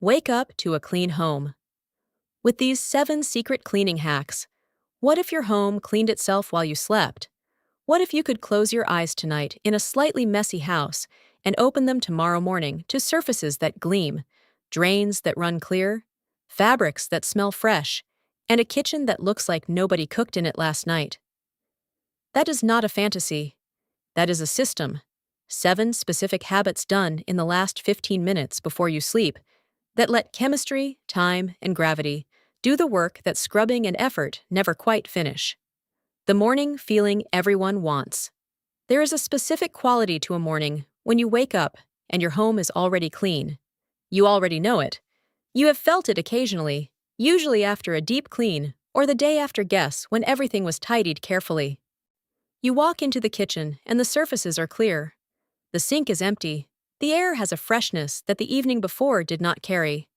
Wake up to a clean home. With these 7 secret cleaning hacks, what if your home cleaned itself while you slept? What if you could close your eyes tonight in a slightly messy house and open them tomorrow morning to surfaces that gleam, drains that run clear, fabrics that smell fresh, and a kitchen that looks like nobody cooked in it last night? That is not a fantasy. That is a system. 7 specific habits done in the last 15 minutes before you sleep that let chemistry, time, and gravity do the work that scrubbing and effort never quite finish. The morning feeling everyone wants. There is a specific quality to a morning when you wake up and your home is already clean. You already know it. You have felt it occasionally, usually after a deep clean or the day after guests when everything was tidied carefully. You walk into the kitchen and the surfaces are clear. The sink is empty. The air has a freshness that the evening before did not carry.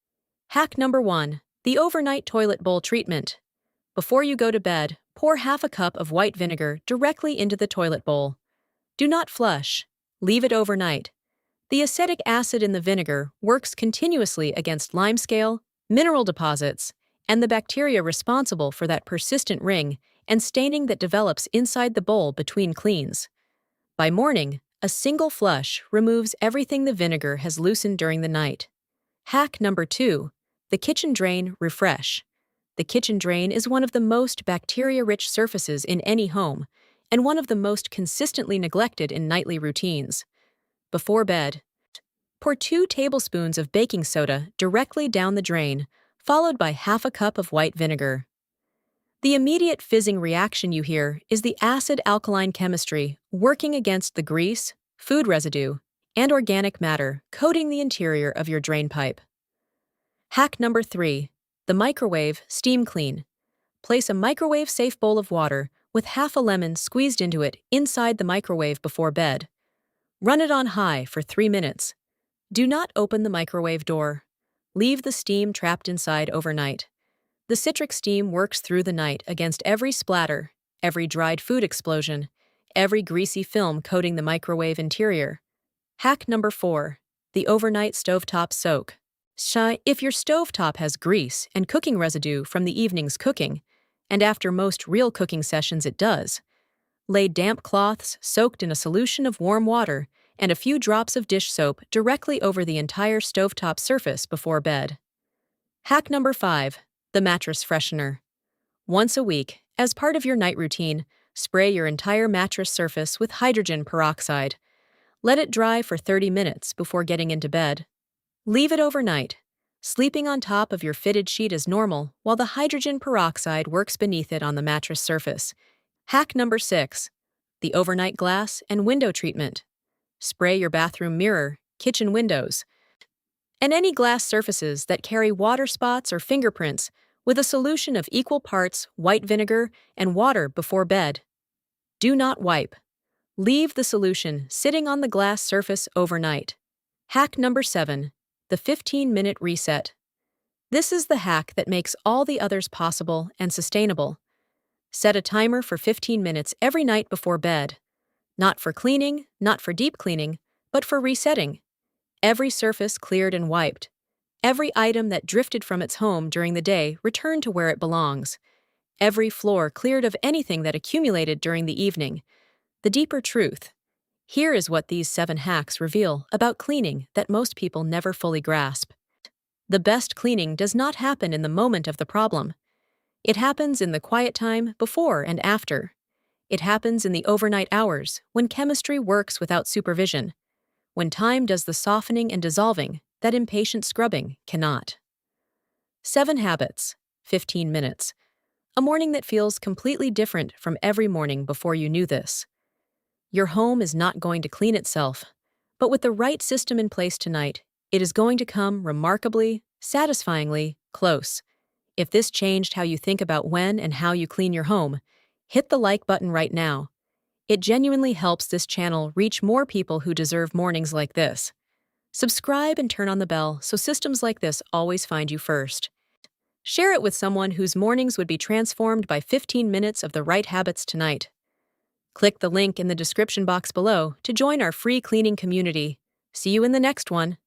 Hack number 1, the overnight toilet bowl treatment. Before you go to bed, pour half a cup of white vinegar directly into the toilet bowl. Do not flush. Leave it overnight. The acetic acid in the vinegar works continuously against limescale, mineral deposits, and the bacteria responsible for that persistent ring and staining that develops inside the bowl between cleans. By morning, a single flush removes everything the vinegar has loosened during the night. Hack number 2, the kitchen drain refresh. The kitchen drain is one of the most bacteria-rich surfaces in any home, and one of the most consistently neglected in nightly routines. Before bed, pour 2 tablespoons of baking soda directly down the drain, followed by half a cup of white vinegar. The immediate fizzing reaction you hear is the acid-alkaline chemistry working against the grease, food residue, and organic matter coating the interior of your drain pipe. Hack number 3, the microwave steam clean. Place a microwave-safe bowl of water with half a lemon squeezed into it inside the microwave before bed. Run it on high for 3 minutes. Do not open the microwave door. Leave the steam trapped inside overnight. The citric steam works through the night against every splatter, every dried food explosion, every greasy film coating the microwave interior. Hack number 4, the overnight stovetop soak. If your stovetop has grease and cooking residue from the evening's cooking, and after most real cooking sessions it does, lay damp cloths soaked in a solution of warm water and a few drops of dish soap directly over the entire stovetop surface before bed. Hack number 5, the mattress freshener. Once a week, as part of your night routine, spray your entire mattress surface with hydrogen peroxide. Let it dry for 30 minutes before getting into bed. Leave it overnight. Sleeping on top of your fitted sheet is normal, while the hydrogen peroxide works beneath it on the mattress surface. Hack number 6, the overnight glass and window treatment. Spray your bathroom mirror, kitchen windows, and any glass surfaces that carry water spots or fingerprints with a solution of equal parts white vinegar and water before bed. Do not wipe. Leave the solution sitting on the glass surface overnight. Hack number 7, the 15-minute reset. This is the hack that makes all the others possible and sustainable. Set a timer for 15 minutes every night before bed. Not for cleaning, not for deep cleaning, but for resetting. Every surface cleared and wiped. Every item that drifted from its home during the day returned to where it belongs. Every floor cleared of anything that accumulated during the evening. The deeper truth. Here is what these 7 hacks reveal about cleaning that most people never fully grasp. The best cleaning does not happen in the moment of the problem. It happens in the quiet time before and after. It happens in the overnight hours when chemistry works without supervision. When time does the softening and dissolving that impatient scrubbing cannot. 7 habits, 15 minutes. A morning that feels completely different from every morning before you knew this. Your home is not going to clean itself, but with the right system in place tonight, it is going to come remarkably, satisfyingly close. If this changed how you think about when and how you clean your home, hit the like button right now. It genuinely helps this channel reach more people who deserve mornings like this. Subscribe and turn on the bell so systems like this always find you first. Share it with someone whose mornings would be transformed by 15 minutes of the right habits tonight. Click the link in the description box below to join our free cleaning community. See you in the next one.